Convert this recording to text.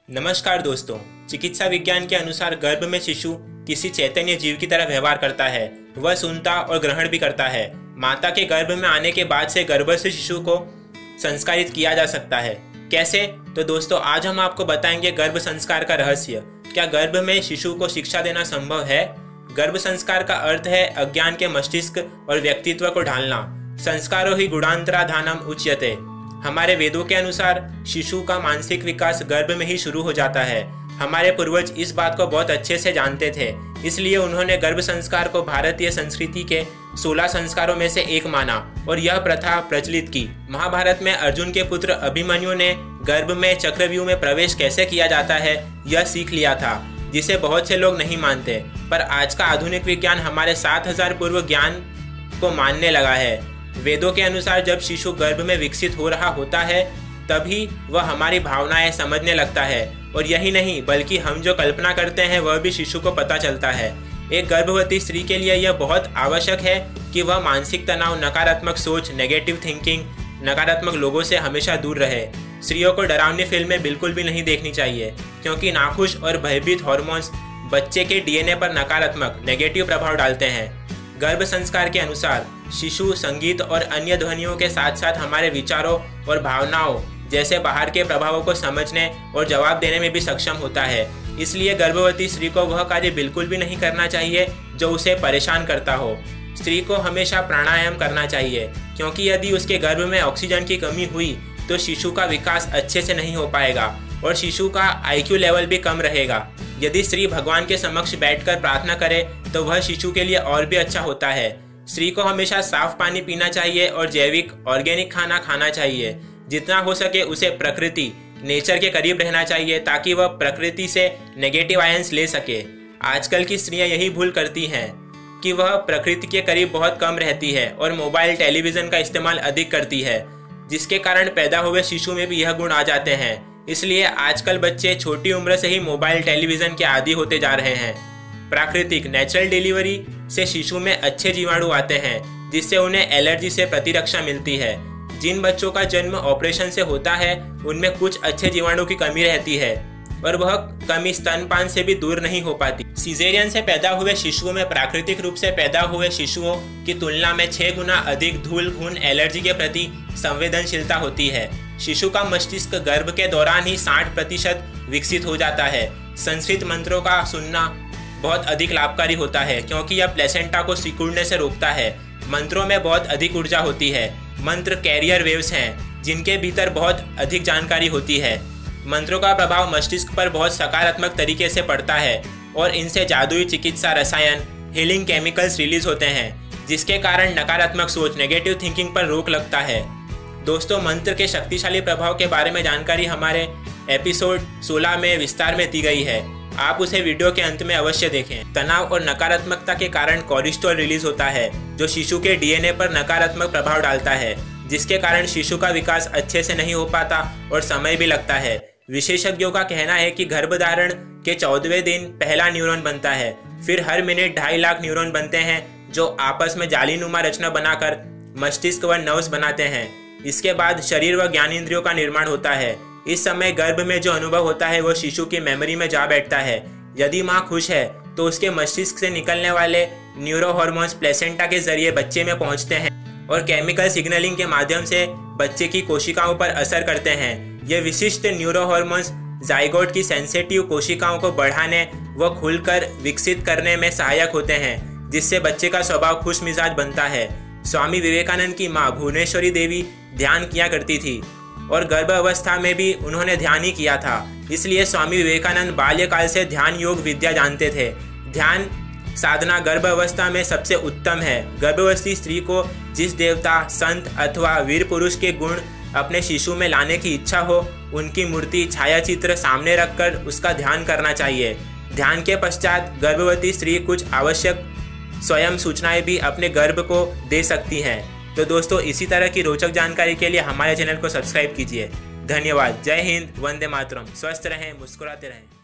नमस्कार दोस्तों। चिकित्सा विज्ञान के अनुसार गर्भ में शिशु किसी चैतन्य जीव की तरह व्यवहार करता है। वह सुनता और ग्रहण भी करता है। माता के गर्भ में आने के बाद से गर्भस्थ शिशु को संस्कारित किया जा सकता है। कैसे? तो दोस्तों आज हम आपको बताएंगे गर्भ संस्कार का रहस्य। क्या गर्भ में शिशु को शिक्षा देना संभव है? गर्भ संस्कार का अर्थ है अज्ञान के मस्तिष्क और व्यक्तित्व को ढालना। संस्कारो ही गुणांतराधानम उच्यते। हमारे वेदों के अनुसार शिशु का मानसिक विकास गर्भ में ही शुरू हो जाता है। हमारे पूर्वज इस बात को बहुत अच्छे से जानते थे, इसलिए उन्होंने गर्भ संस्कार को भारतीय संस्कृति के 16 संस्कारों में से एक माना और यह प्रथा प्रचलित की। महाभारत में अर्जुन के पुत्र अभिमन्यु ने गर्भ में चक्रव्यूह में प्रवेश कैसे किया जाता है यह सीख लिया था, जिसे बहुत से लोग नहीं मानते। पर आज का आधुनिक विज्ञान हमारे 7000 पूर्व ज्ञान को मानने लगा है। वेदों के अनुसार जब शिशु गर्भ में विकसित हो रहा होता है तभी वह हमारी भावनाएं समझने लगता है, और यही नहीं बल्कि हम जो कल्पना करते हैं वह भी शिशु को पता चलता है। एक गर्भवती स्त्री के लिए यह बहुत आवश्यक है कि वह मानसिक तनाव, नकारात्मक सोच, नेगेटिव थिंकिंग, नकारात्मक लोगों से हमेशा दूर रहे। स्त्रियों को डरावनी फिल्में बिल्कुल भी नहीं देखनी चाहिए, क्योंकि नाखुश और भयभीत हार्मोन्स बच्चे के डीएनए पर नकारात्मक नेगेटिव प्रभाव डालते हैं। गर्भ संस्कार के अनुसार शिशु संगीत और अन्य ध्वनियों के साथ साथ हमारे विचारों और भावनाओं जैसे बाहर के प्रभावों को समझने और जवाब देने में भी सक्षम होता है। इसलिए गर्भवती स्त्री को वह कार्य बिल्कुल भी नहीं करना चाहिए जो उसे परेशान करता हो। स्त्री को हमेशा प्राणायाम करना चाहिए, क्योंकि यदि उसके गर्भ में ऑक्सीजन की कमी हुई तो शिशु का विकास अच्छे से नहीं हो पाएगा और शिशु का IQ लेवल भी कम रहेगा। यदि स्त्री भगवान के समक्ष बैठकर प्रार्थना करे तो वह शिशु के लिए और भी अच्छा होता है। स्त्री को हमेशा साफ पानी पीना चाहिए और जैविक ऑर्गेनिक खाना खाना चाहिए। जितना हो सके उसे प्रकृति नेचर के करीब रहना चाहिए, ताकि वह प्रकृति से नेगेटिव आयंस ले सके। आजकल की स्त्रियां यही भूल करती हैं कि वह प्रकृति के करीब बहुत कम रहती है और मोबाइल टेलीविज़न का इस्तेमाल अधिक करती है, जिसके कारण पैदा हुए शिशु में भी यह गुण आ जाते हैं। इसलिए आजकल बच्चे छोटी उम्र से ही मोबाइल टेलीविज़न के आदी होते जा रहे हैं। प्राकृतिक नेचुरल डिलीवरी से शिशु में अच्छे जीवाणु आते हैं, जिससे उन्हें एलर्जी से प्रतिरक्षा मिलती है। जिन बच्चों का जन्म ऑपरेशन से होता है उनमें कुछ अच्छे जीवाणु की कमी रहती है और वह कमी स्तनपान से भी दूर नहीं हो पाती। सिजेरियन से पैदा हुए शिशुओं में प्राकृतिक रूप से पैदा हुए शिशुओं की तुलना में 6 गुना अधिक धूल, खून, एलर्जी के प्रति संवेदनशीलता होती है। शिशु का मस्तिष्क गर्भ के दौरान ही 60% विकसित हो जाता है। संस्कृत मंत्रों का सुनना बहुत अधिक लाभकारी होता है, क्योंकि यह प्लेसेंटा को सिकुड़ने से रोकता है। मंत्रों में बहुत अधिक ऊर्जा होती है। मंत्र कैरियर वेव्स हैं, जिनके भीतर बहुत अधिक जानकारी होती है। मंत्रों का प्रभाव मस्तिष्क पर बहुत सकारात्मक तरीके से पड़ता है और इनसे जादुई चिकित्सा रसायन, हीलिंग केमिकल्स रिलीज होते हैं, जिसके कारण नकारात्मक सोच, नेगेटिव थिंकिंग पर रोक लगता है। दोस्तों, मंत्र के शक्तिशाली प्रभाव के बारे में जानकारी हमारे एपिसोड 16 में विस्तार में दी गई है। आप उसे वीडियो के अंत में अवश्य देखें। तनाव और नकारात्मकता के कारण कोर्टिसोल रिलीज होता है, जो शिशु के डीएनए पर नकारात्मक प्रभाव डालता है, जिसके कारण शिशु का विकास अच्छे से नहीं हो पाता और समय भी लगता है। विशेषज्ञों का कहना है कि गर्भधारण के 14वें दिन पहला न्यूरॉन बनता है, फिर हर मिनट 2.5 लाख न्यूरॉन बनते हैं, जो आपस में जालीनुमा रचना बनाकर मस्तिष्क व नर्व्स बनाते हैं। इसके बाद शरीर व ज्ञानेंद्रियों का निर्माण होता है। इस समय गर्भ में जो अनुभव होता है वो शिशु की मेमोरी में जा बैठता है। यदि माँ खुश है तो उसके मस्तिष्क से निकलने वाले न्यूरो हार्मोन्स प्लेसेंटा के जरिए बच्चे में पहुंचते हैं और केमिकल सिग्नलिंग के माध्यम से बच्चे की कोशिकाओं पर असर करते हैं। ये विशिष्ट न्यूरो हार्मोन्स जाइगोट की सेंसिटिव कोशिकाओं को बढ़ाने व खुलकर विकसित करने में सहायक होते हैं, जिससे बच्चे का स्वभाव खुश मिजाज बनता है। स्वामी विवेकानंद की माँ भुवनेश्वरी देवी ध्यान किया करती थी और गर्भ अवस्था में भी उन्होंने ध्यान ही किया था। इसलिए स्वामी विवेकानंद बाल्यकाल से ध्यान योग विद्या जानते थे। ध्यान साधना गर्भ अवस्था में सबसे उत्तम है। गर्भवती स्त्री को जिस देवता, संत अथवा वीर पुरुष के गुण अपने शिशु में लाने की इच्छा हो, उनकी मूर्ति, छायाचित्र सामने रखकर उसका ध्यान करना चाहिए। ध्यान के पश्चात गर्भवती स्त्री कुछ आवश्यक स्वयं सूचनाएं भी अपने गर्भ को दे सकती हैं। तो दोस्तों, इसी तरह की रोचक जानकारी के लिए हमारे चैनल को सब्सक्राइब कीजिए। धन्यवाद। जय हिंद, वंदे मातरम। स्वस्थ रहें, मुस्कुराते रहें।